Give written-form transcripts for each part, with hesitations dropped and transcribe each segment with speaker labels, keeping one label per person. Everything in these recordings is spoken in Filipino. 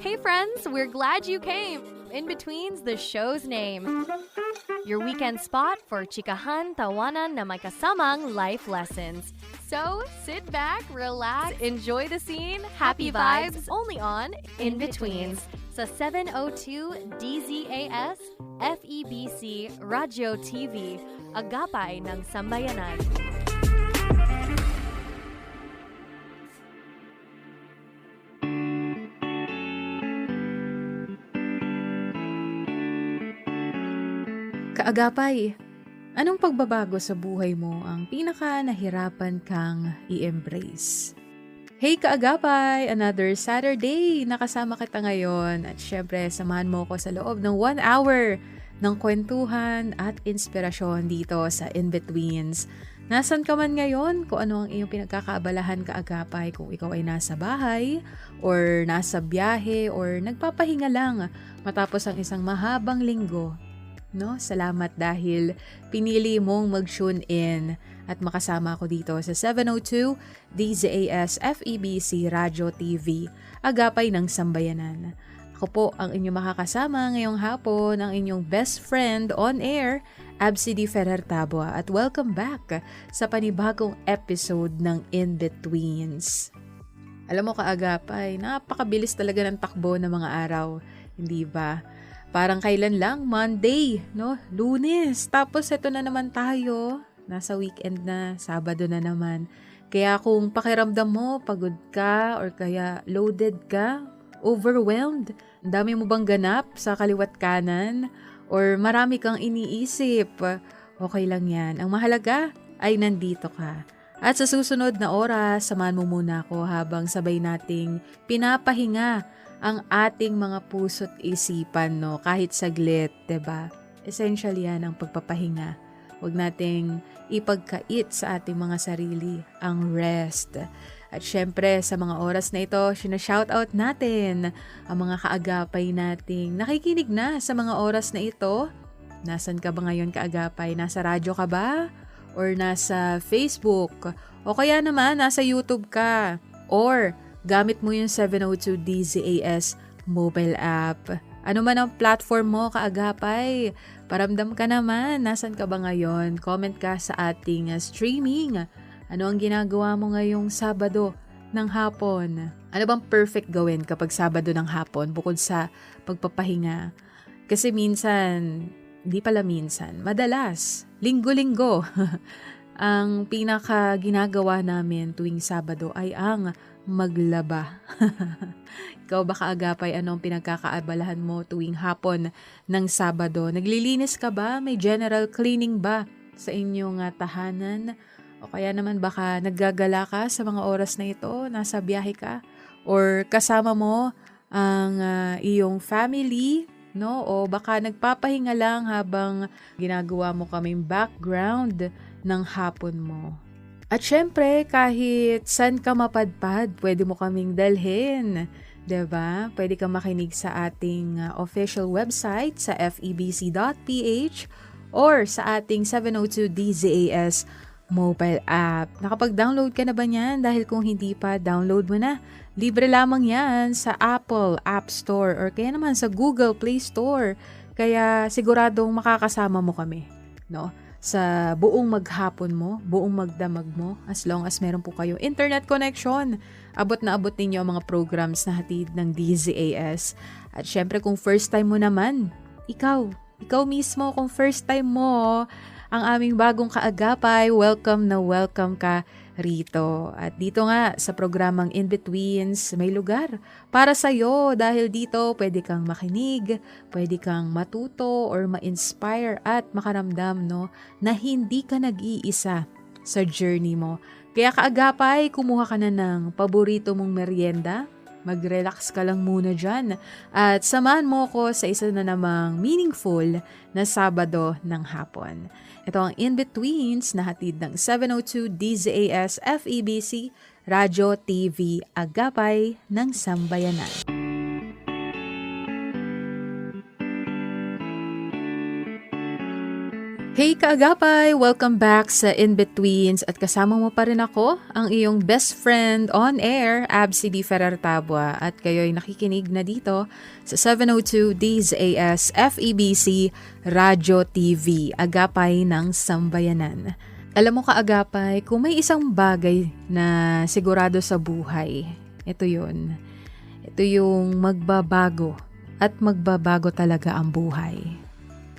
Speaker 1: Hey friends, we're glad you came. In Between's the show's name. Your weekend spot for chikahan, tawanan na may kasamang life lessons. So, sit back, relax, enjoy the scene, happy vibes, only on In Betweens sa 702 DZAS FEBC Radio TV, Agapay ng Sambayanan.
Speaker 2: Kaagapay, anong pagbabago sa buhay mo ang pinaka nahirapan kang i-embrace? Hey Kaagapay, another Saturday, nakasama kita ngayon at syempre samahan mo ko sa loob ng 1 hour ng kwentuhan at inspirasyon dito sa In-Betweens. Nasaan ka man ngayon, kung ano ang iyong pinagkakaabalahan Kaagapay, kung ikaw ay nasa bahay or nasa biyahe or nagpapahinga lang matapos ang isang mahabang linggo. No, salamat dahil pinili mong mag-tune in at makasama ako dito sa 702 DZAS FEBC Radio TV, Agapay ng Sambayanan. Ako po ang inyong makakasama ngayong hapon, ang inyong best friend on air, Absidy Ferrer Tabua, at welcome back sa panibagong episode ng In Betweens. Alam mo Kaagapay, napakabilis talaga ng takbo ng mga araw, hindi ba? Parang kailan lang, Monday, no? Lunes. Tapos ito na naman tayo. Nasa weekend na, Sabado na naman. Kaya kung pakiramdam mo, pagod ka or kaya loaded ka, overwhelmed, ang dami mo bang ganap sa kaliwat kanan or marami kang iniisip, okay lang yan. Ang mahalaga ay nandito ka. At sa susunod na oras, samahan mo muna ako habang sabay nating pinapahinga ang ating mga puso't isipan, no? Kahit saglit, 'di ba? Essential 'yan ang pagpapahinga. Huwag nating ipagkait sa ating mga sarili ang rest. At syempre, sa mga oras na ito, shoutout natin ang mga kaagapay nating nakikinig na sa mga oras na ito. Nasaan ka ba ngayon Kaagapay? Nasa radyo ka ba? Or nasa Facebook? O kaya naman, nasa YouTube ka? Or gamit mo yung 702 DZAS mobile app. Ano man ang platform mo Kaagapay? Paramdam ka naman. Nasaan ka ba ngayon? Comment ka sa ating streaming. Ano ang ginagawa mo ngayong Sabado ng hapon? Ano bang perfect gawin kapag Sabado ng hapon bukod sa pagpapahinga? Kasi minsan, hindi pala minsan, madalas, linggo-linggo, ang pinaka ginagawa namin tuwing Sabado ay ang maglaba. Ikaw ba Kaagapay, anong pinagkakaabalahan mo tuwing hapon ng Sabado? Naglilinis ka ba? May general cleaning ba sa inyong tahanan? O kaya naman baka naggagala ka sa mga oras na ito, nasa biyahe ka? Or kasama mo ang iyong family, no? O baka nagpapahinga lang habang ginagawa mo kaming background ng hapon mo. At syempre, kahit saan ka mapadpad, pwede mo kaming dalhin. 'Di ba? Pwede kang makinig sa ating official website sa febc.ph or sa ating 702 DZAS mobile app. Nakapag-download ka na ba niyan? Dahil kung hindi pa, download mo na. Libre lamang yan sa Apple App Store or kaya naman sa Google Play Store. Kaya siguradong makakasama mo kami, no? Sa buong maghapon mo, buong magdamag mo, as long as meron po kayo internet connection. Abot na abot ninyo ang mga programs na hatid ng DZAS. At syempre kung first time mo naman, ikaw mismo kung first time mo, ang aming bagong Kaagapay, welcome na welcome ka rito. At dito nga sa programang In Betweens, may lugar para sa'yo dahil dito pwede kang makinig, pwede kang matuto or ma-inspire at makaramdam, no, na hindi ka nag-iisa sa journey mo. Kaya Kaagapay, kumuha ka na ng paborito mong merienda, mag-relax ka lang muna dyan at samahan mo ko sa isa na namang meaningful na Sabado ng hapon. Ito ang In-Betweens na hatid ng 702 DZAS FEBC Radio TV Agapay ng Sambayanan. Hey kaagapay! Welcome back sa In-Betweens at kasama mo pa rin ako, ang iyong best friend on air, Absi D. Ferrer Tabua, at kayo'y nakikinig na dito sa 702 DZAS FEBC Radyo TV, Agapay ng Sambayanan. Alam mo kaagapay, kung may isang bagay na sigurado sa buhay, ito yun. Ito yung magbabago at magbabago talaga ang buhay.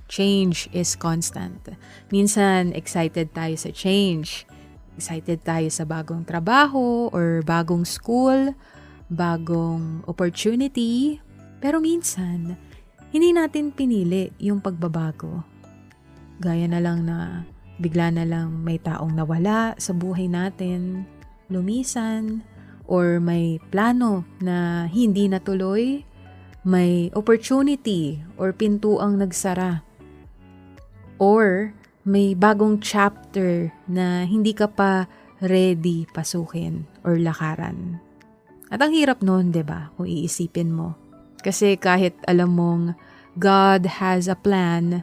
Speaker 2: Change is constant. Minsan, excited tayo sa change. Excited tayo sa bagong trabaho or bagong school, bagong opportunity. Pero minsan, hindi natin pinili yung pagbabago. Gaya na lang na bigla na lang may taong nawala sa buhay natin, lumisan, or may plano na hindi natuloy, may opportunity or pintuang nagsara. Or may bagong chapter na hindi ka pa ready pasukin or lakaran. At ang hirap noon, 'di ba? Kung iisipin mo. Kasi kahit alam mong God has a plan,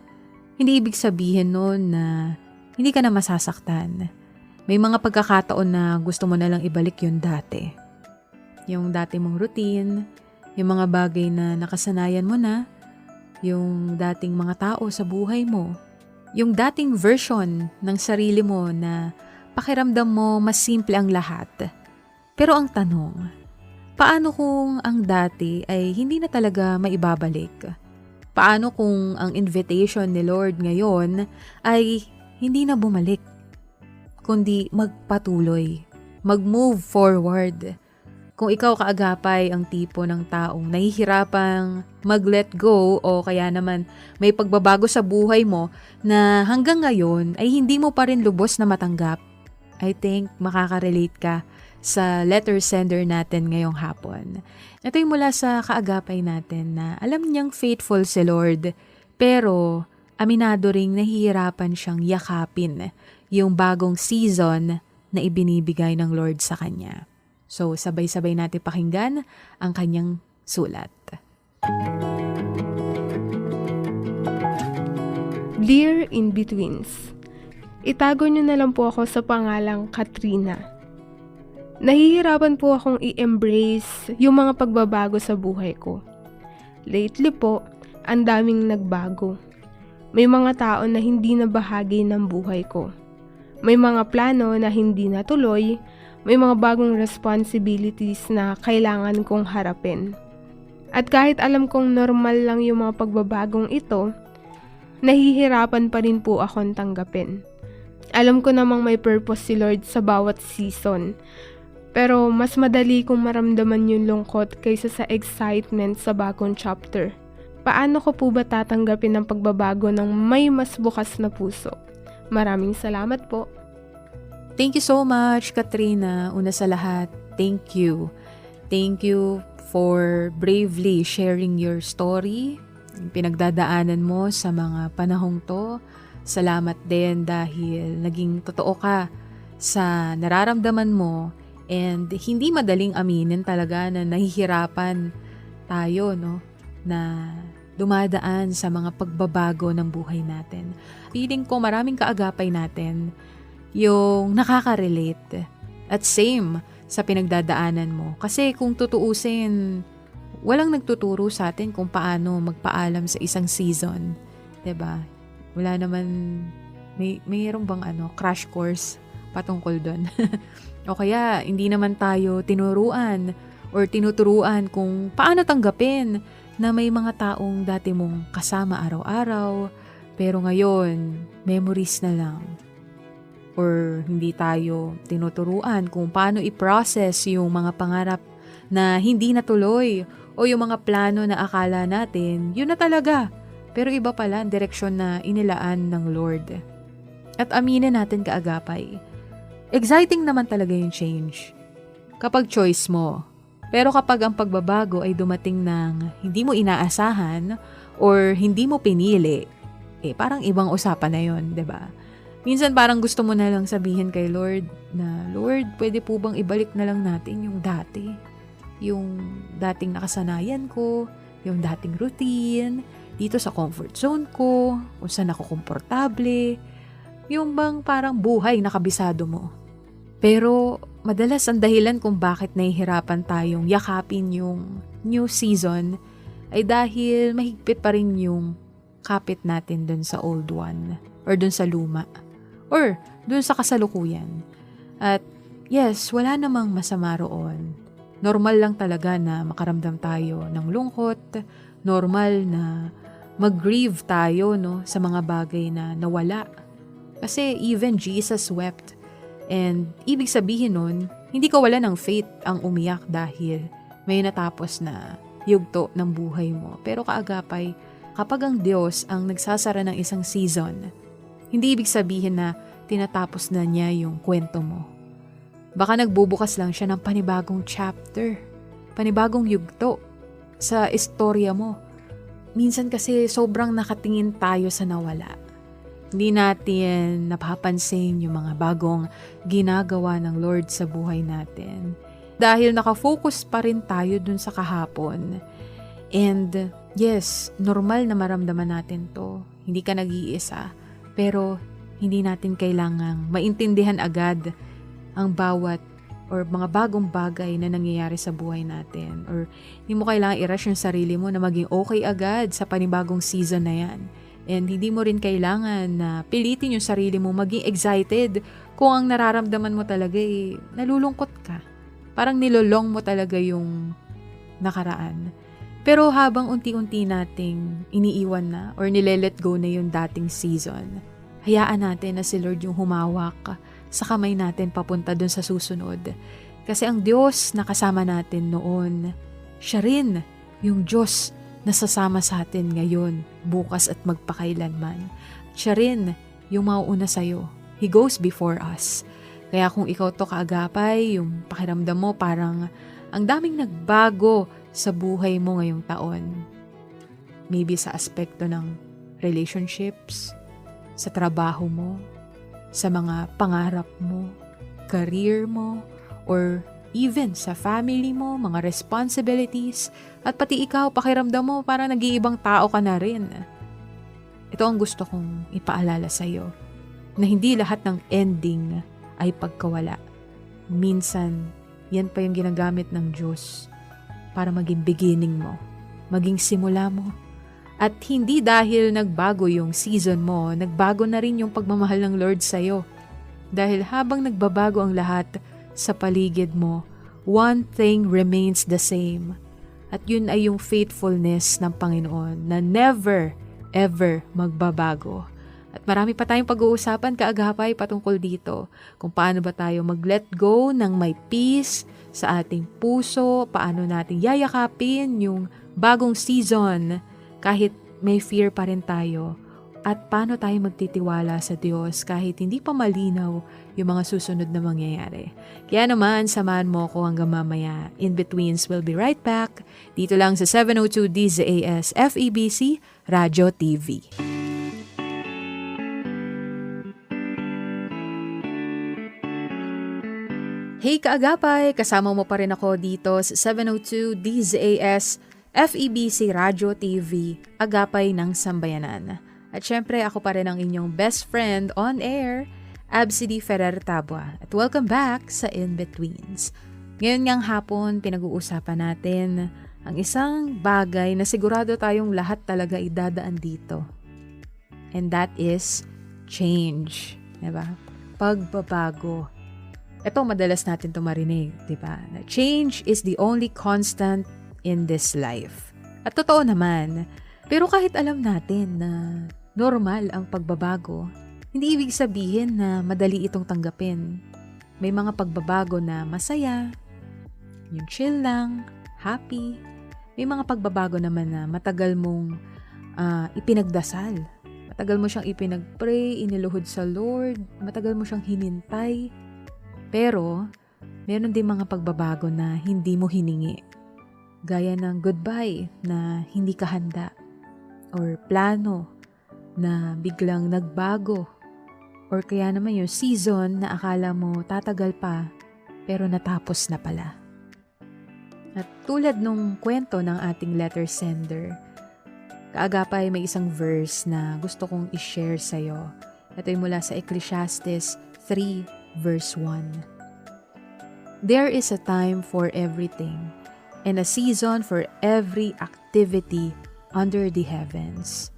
Speaker 2: hindi ibig sabihin noon na hindi ka na masasaktan. May mga pagkakataon na gusto mo na lang ibalik yung dati. Yung dati mong routine, yung mga bagay na nakasanayan mo na, yung dating mga tao sa buhay mo, yung dating version ng sarili mo na pakiramdam mo mas simple ang lahat. Pero ang tanong, paano kung ang dati ay hindi na talaga maibabalik? Paano kung ang invitation ni Lord ngayon ay hindi na bumalik, kundi magpatuloy, mag-move forward? Kung ikaw kaagapay ang tipo ng taong nahihirapang mag-let go o kaya naman may pagbabago sa buhay mo na hanggang ngayon ay hindi mo pa rin lubos na matanggap, I think makaka-relate ka sa letter sender natin ngayong hapon. Ito yung mula sa kaagapay natin na alam niyang faithful si Lord, pero aminado ring nahihirapan siyang yakapin yung bagong season na ibinibigay ng Lord sa kanya. So, sabay-sabay natin pakinggan ang kanyang sulat.
Speaker 3: Dear In-Betweens, itago niyo na lang po ako sa pangalang Katrina. Nahihirapan po akong i-embrace yung mga pagbabago sa buhay ko. Lately po, ang daming nagbago. May mga tao na hindi na bahagi ng buhay ko. May mga plano na hindi natuloy. May mga bagong responsibilities na kailangan kong harapin. At kahit alam kong normal lang yung mga pagbabagong ito, nahihirapan pa rin po akong tanggapin. Alam ko namang may purpose si Lord sa bawat season, pero mas madali kong maramdaman yung lungkot kaysa sa excitement sa bagong chapter. Paano ko po ba tatanggapin ang pagbabago ng may mas bukas na puso? Maraming salamat po.
Speaker 2: Thank you so much, Katrina. Una sa lahat, thank you. Thank you for bravely sharing your story, yung pinagdadaanan mo sa mga panahong to. Salamat din dahil naging totoo ka sa nararamdaman mo and hindi madaling aminin talaga na nahihirapan tayo, no, na dumadaan sa mga pagbabago ng buhay natin. Feeling ko maraming kaagapay natin yung nakaka-relate at same sa pinagdadaanan mo. Kasi kung tutuusin, walang nagtuturo sa atin kung paano magpaalam sa isang season. 'Di ba? Wala naman, mayroon bang crash course patungkol doon? O kaya hindi naman tayo tinuruan or tinuturuan kung paano tanggapin na may mga taong dati mong kasama araw-araw, pero ngayon, memories na lang. Or hindi tayo tinuturuan kung paano i-process yung mga pangarap na hindi natuloy o yung mga plano na akala natin, yun na talaga. Pero iba pala ang direksyon na inilaan ng Lord. At aminin natin kaagapay, exciting naman talaga yung change kapag choice mo. Pero kapag ang pagbabago ay dumating ng hindi mo inaasahan or hindi mo pinili, parang ibang usapan na yun, 'di ba? Minsan parang gusto mo na lang sabihin kay Lord na, Lord, pwede po bang ibalik na lang natin yung dati? Yung dating nakasanayan ko, yung dating routine, dito sa comfort zone ko, kung saan ako komportable, yung bang parang buhay na kabisado mo. Pero madalas ang dahilan kung bakit nahihirapan tayong yakapin yung new season ay dahil mahigpit pa rin yung kapit natin dun sa old one or dun sa luma or dun sa kasalukuyan. At yes, wala namang masama roon. Normal lang talaga na makaramdam tayo ng lungkot, normal na mag-grieve tayo sa mga bagay na nawala. Kasi even Jesus wept. And ibig sabihin nun, hindi ka wala ng faith ang umiyak dahil may natapos na yugto ng buhay mo. Pero kaagapay, kapag ang Diyos ang nagsasara ng isang season, hindi ibig sabihin na tinatapos na niya yung kwento mo. Baka nagbubukas lang siya ng panibagong chapter, panibagong yugto sa istorya mo. Minsan kasi sobrang nakatingin tayo sa nawala. Hindi natin napapansin yung mga bagong ginagawa ng Lord sa buhay natin. Dahil nakafocus pa rin tayo dun sa kahapon. And yes, normal na maramdaman natin to. Hindi ka nag-iisa. Pero hindi natin kailangang maintindihan agad ang bawat or mga bagong bagay na nangyayari sa buhay natin. Or hindi mo kailangang i-rush yung sarili mo na maging okay agad sa panibagong season na yan. And hindi mo rin kailangan na pilitin yung sarili mo maging excited kung ang nararamdaman mo talaga nalulungkot ka. Parang nilolong mo talaga yung nakaraan. Pero habang unti-unti nating iniiwan na or nilelet go na yung dating season, hayaan natin na si Lord yung humawak sa kamay natin papunta dun sa susunod. Kasi ang Diyos na kasama natin noon, siya rin yung Diyos na sasama sa atin ngayon, bukas at magpakailanman. Siya rin yung mauuna sa'yo. He goes before us. Kaya kung ikaw to kaagapay, yung pakiramdam mo parang ang daming nagbago sa buhay mo ngayong taon. Maybe sa aspekto ng relationships, sa trabaho mo, sa mga pangarap mo, career mo, or even sa family mo, mga responsibilities, at pati ikaw, pakiramdam mo parang nag-iibang tao ka na rin. Ito ang gusto kong ipaalala sa'yo, na hindi lahat ng ending ay pagkawala. Minsan, yan pa yung ginagamit ng Diyos para maging beginning mo, maging simula mo. At hindi dahil nagbago yung season mo, nagbago na rin yung pagmamahal ng Lord sa'yo. Dahil habang nagbabago ang lahat sa paligid mo, one thing remains the same. At yun ay yung faithfulness ng Panginoon na never, ever magbabago. At marami pa tayong pag-uusapan kaagapay patungkol dito. Kung paano ba tayo mag-let go ng may peace sa ating puso, paano natin yayakapin yung bagong season kahit may fear pa rin tayo. At paano tayo magtitiwala sa Diyos kahit hindi pa malinaw yung mga susunod na mangyayari. Kaya naman, samahan mo ko hanggang mamaya. In-Betweens will be right back. Dito lang sa 702 DZAS FEBC Radio TV. Hey kaagapay! Kasama mo pa rin ako dito sa 702 DZAS FEBC Radio TV, Agapay ng Sambayanan. At syempre, ako pa rin ang inyong best friend on air, Absidy Ferrer Tabua. At welcome back sa In-Betweens. Ngayon ngang hapon, pinag-uusapan natin ang isang bagay na sigurado tayong lahat talaga idadaan dito. And that is change. Diba? Pagbabago. Ito madalas natin ito marinig. Diba? Na change is the only constant in this life. At totoo naman. Pero kahit alam natin na normal ang pagbabago, hindi ibig sabihin na madali itong tanggapin. May mga pagbabago na masaya, yung chill lang, happy. May mga pagbabago naman na matagal mong ipinagdasal. Matagal mo siyang ipinagpray, iniluhod sa Lord, matagal mo siyang hinintay. Pero, meron din mga pagbabago na hindi mo hiningi. Gaya ng goodbye na hindi ka handa. Or plano na biglang nagbago. Or kaya naman yung season na akala mo tatagal pa pero natapos na pala. At tulad nung kwento ng ating letter sender, Kaagapay, may isang verse na gusto kong i-share sa'yo. Ito ay mula sa Ecclesiastes 3 verse 1. There is a time for everything, and a season for every activity under the heavens.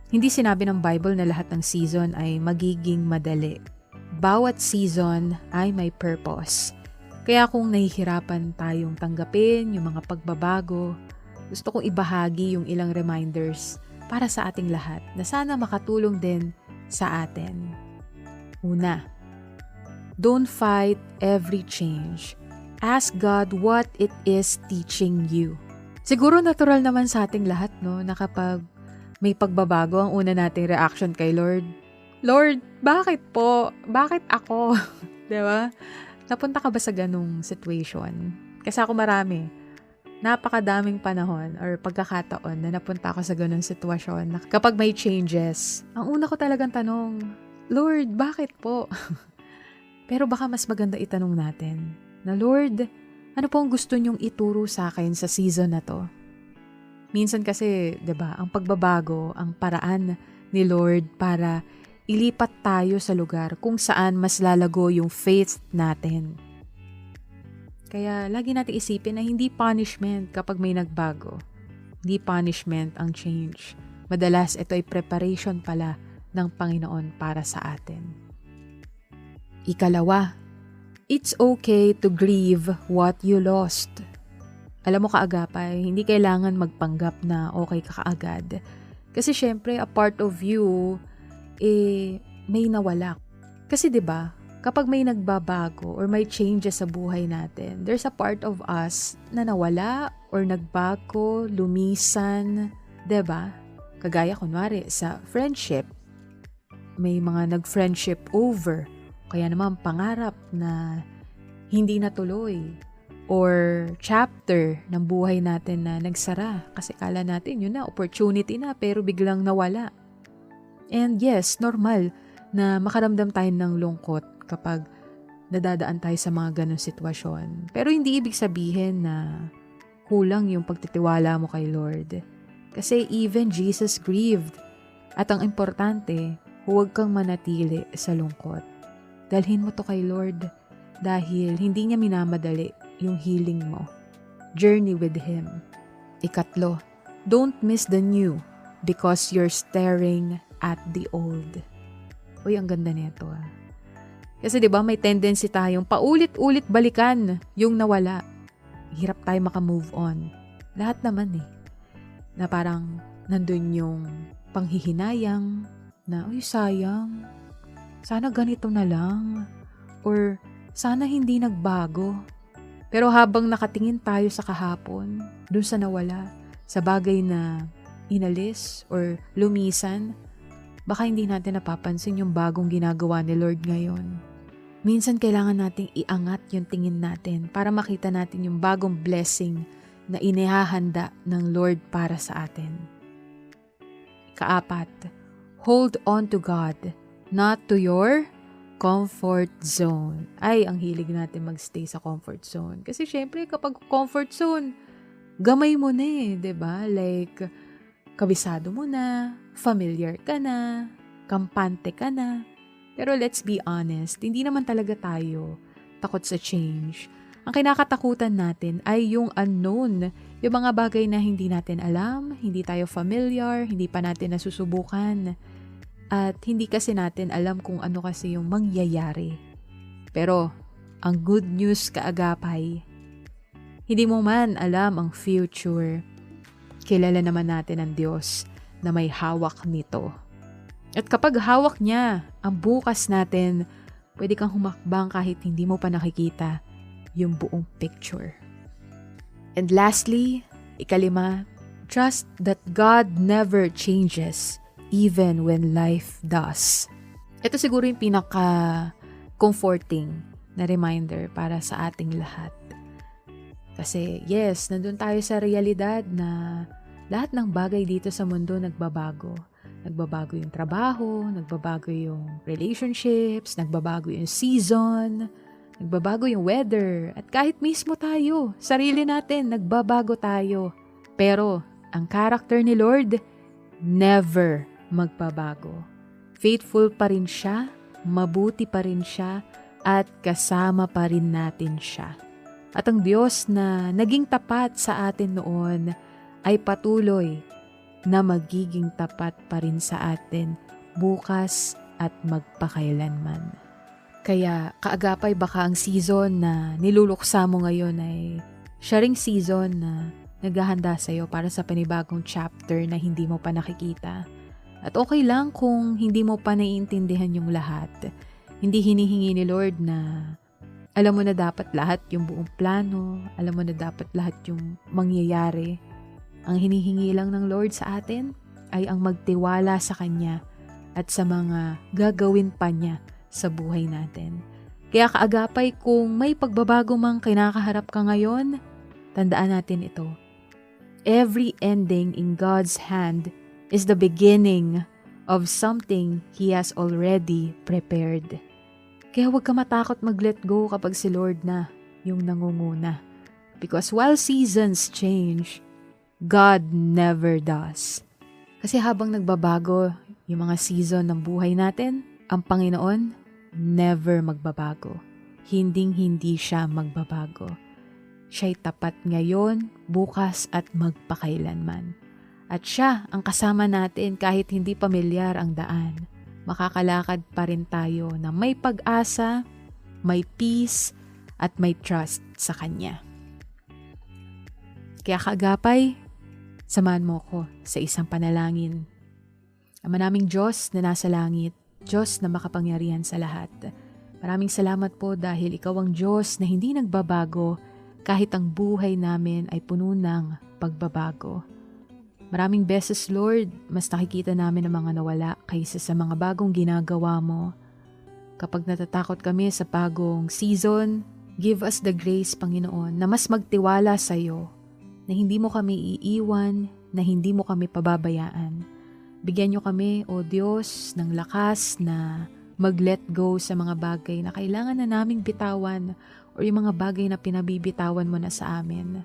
Speaker 2: Hindi sinabi ng Bible na lahat ng season ay magiging madali. Bawat season ay may purpose. Kaya kung nahihirapan tayong tanggapin yung mga pagbabago, gusto kong ibahagi yung ilang reminders para sa ating lahat na sana makatulong din sa atin. Una, don't fight every change. Ask God what it is teaching you. Siguro natural naman sa ating lahat, no, na kapag may pagbabago, ang una nating reaction kay Lord, Lord, bakit po? Bakit ako? Diba? Napunta ka ba sa ganung situation? Kasi ako marami. Napakadaming panahon or pagkakataon na napunta ako sa ganung sitwasyon na kapag may changes, ang una ko talagang tanong, Lord, bakit po? Pero baka mas maganda itanong natin na, Lord, ano po ang gusto niyong ituro sa akin sa season na to? Minsan kasi, 'di ba, ang pagbabago, ang paraan ni Lord para ilipat tayo sa lugar kung saan mas lalago yung faith natin. Kaya lagi natin isipin na hindi punishment kapag may nagbago. Hindi punishment ang change. Madalas ito ay preparation pala ng Panginoon para sa atin. Ikalawa, it's okay to grieve what you lost. Alam mo kaagapay, hindi kailangan magpanggap na okay ka kaagad. Kasi syempre, a part of you, may nawala. Kasi 'di ba, kapag may nagbabago or may changes sa buhay natin, there's a part of us na nawala or nagbago, lumisan, 'di ba? Kagaya kunwari sa friendship, may mga nag-friendship over, kaya naman pangarap na hindi natuloy, or chapter ng buhay natin na nagsara kasi kala natin yun na, opportunity na, pero biglang nawala. And yes, normal na makaramdam tayo ng lungkot kapag nadadaan tayo sa mga ganong sitwasyon. Pero hindi ibig sabihin na kulang yung pagtitiwala mo kay Lord. Kasi even Jesus grieved. At ang importante, huwag kang manatili sa lungkot. Dalhin mo to kay Lord dahil hindi niya minamadali yung healing mo. Journey with Him. Ikatlo, don't miss the new because you're staring at the old. Uy, ang ganda nito ah. Kasi 'di ba may tendency tayong paulit-ulit balikan yung nawala. Hirap tayo maka-move on. Lahat naman na parang nandun yung panghihinayang na, uy sayang, sana ganito na lang. Or sana hindi nagbago. Pero habang nakatingin tayo sa kahapon, dun sa nawala, sa bagay na inalis or lumisan, baka hindi natin napapansin yung bagong ginagawa ni Lord ngayon. Minsan kailangan nating iangat yung tingin natin para makita natin yung bagong blessing na inihahanda ng Lord para sa atin. Kaapat, hold on to God, not to your comfort zone. Ay, ang hilig natin magstay sa comfort zone. Kasi syempre kapag comfort zone, gamay mo na 'di ba? Like, kabisado mo na, familiar ka na, kampante ka na. Pero let's be honest, hindi naman talaga tayo takot sa change. Ang kinakatakutan natin ay yung unknown, yung mga bagay na hindi natin alam, hindi tayo familiar, hindi pa natin nasusubukan. At hindi kasi natin alam kung ano kasi yung mangyayari. Pero, ang good news kaagapay, hindi mo man alam ang future. Kilala naman natin ang Diyos na may hawak nito. At kapag hawak niya ang bukas natin, pwede kang humakbang kahit hindi mo pa nakikita yung buong picture. And lastly, ikalima, trust that God never changes even when life does. Ito siguro yung pinaka-comforting na reminder para sa ating lahat. Kasi yes, nandun tayo sa realidad na lahat ng bagay dito sa mundo nagbabago. Nagbabago yung trabaho, nagbabago yung relationships, nagbabago yung season, nagbabago yung weather, at kahit mismo tayo, sarili natin, nagbabago tayo. Pero Ang character ni Lord, never magbabago. Faithful pa rin siya, mabuti pa rin siya, at kasama pa rin natin siya. At ang Diyos na naging tapat sa atin noon ay patuloy na magiging tapat pa rin sa atin bukas at magpakailanman. Kaya kaagapay baka ang season na niluluksa mo ngayon ay siya ring season na naghahanda sa'yo para sa panibagong chapter na hindi mo pa nakikita. At okay lang kung hindi mo pa naiintindihan yung lahat. Hindi hinihingi ni Lord na alam mo na dapat lahat yung buong plano, alam mo na dapat lahat yung mangyayari. Ang hinihingi lang ng Lord sa atin ay ang magtiwala sa Kanya at sa mga gagawin pa Niya sa buhay natin. Kaya kaagapay kung may pagbabago mang kinakaharap ka ngayon, tandaan natin ito. Every ending in God's hand is the beginning of something He has already prepared. Kaya huwag ka matakot mag-let go kapag si Lord na yung nangunguna. Because while seasons change, God never does. Kasi habang nagbabago yung mga season ng buhay natin, ang Panginoon never magbabago. Hinding-hindi siya magbabago. Siya'y tapat ngayon, bukas at magpakailanman. At siya ang kasama natin kahit hindi pamilyar ang daan. Makakalakad pa rin tayo na may pag-asa, may peace, at may trust sa Kanya. Kaya kaagapay, samahan mo ko sa isang panalangin. Ama naming Diyos na nasa langit, Diyos na makapangyarihan sa lahat. Maraming salamat po dahil Ikaw ang Diyos na hindi nagbabago kahit ang buhay namin ay puno ng pagbabago. Maraming beses, Lord, mas nakikita namin ang mga nawala kaysa sa mga bagong ginagawa mo. Kapag natatakot kami sa bagong season, give us the grace, Panginoon, na mas magtiwala sa iyo, na hindi mo kami iiwan, na hindi mo kami pababayaan. Bigyan niyo kami, O Diyos, ng lakas na mag-let go sa mga bagay na kailangan na naming bitawan o yung mga bagay na pinabibitawan mo na sa amin.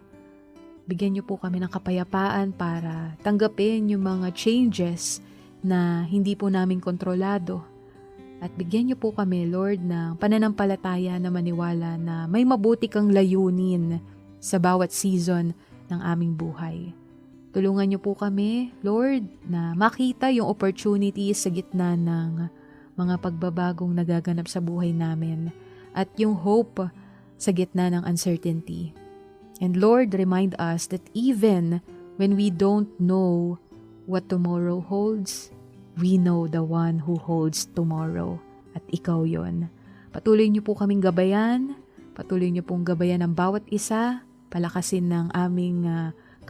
Speaker 2: Bigyan niyo po kami ng kapayapaan para tanggapin yung mga changes na hindi po namin kontrolado. At bigyan niyo po kami, Lord, ng pananampalataya na maniwala na may mabuti kang layunin sa bawat season ng aming buhay. Tulungan niyo po kami, Lord, na makita yung opportunities sa gitna ng mga pagbabagong nagaganap sa buhay namin at yung hope sa gitna ng uncertainty. And Lord, remind us that even when we don't know what tomorrow holds, we know the one who holds tomorrow. At Ikaw yon. Patuloy niyo po kaming gabayan, patuloy niyo pong gabayan ng bawat isa, palakasin ng aming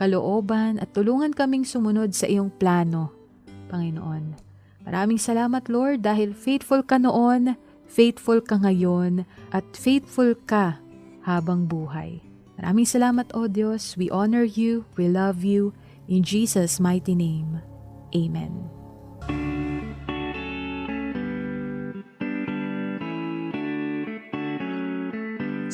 Speaker 2: kalooban at tulungan kaming sumunod sa iyong plano, Panginoon. Maraming salamat, Lord, dahil faithful ka noon, faithful ka ngayon, at faithful ka habang buhay. Maraming salamat, O Diyos. We honor you, we love you. In Jesus' mighty name, Amen.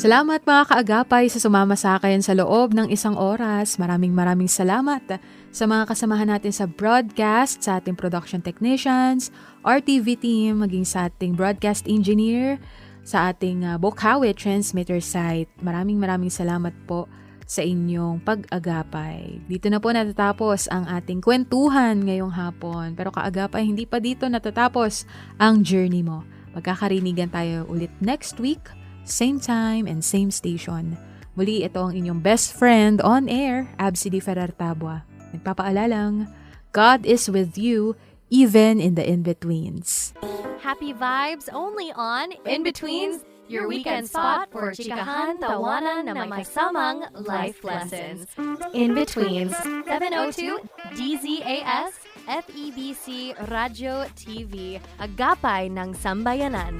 Speaker 2: Salamat mga kaagapay sa sumama sa akin sa loob ng isang oras. Maraming salamat sa mga kasamahan natin sa broadcast, sa ating production technicians, RTV team, maging sa ating broadcast engineer, sa ating Bokawe transmitter site. Maraming salamat po sa inyong pag-agapay. Dito na po natatapos ang ating kwentuhan ngayong hapon. Pero kaagapay, hindi pa dito natatapos ang journey mo. Magkakarinigan tayo ulit next week. Same time and same station. Muli, ito ang inyong best friend on air, Absidy Ferrer Tabua. Nagpapaalalang, God is with you even in the in-betweens.
Speaker 1: Happy vibes only on In-Betweens, your weekend spot for chikahan, tawanan na may kasamang life lessons. In-Betweens, 702 DZAS, FEBC Radio TV, agapay ng sambayanan.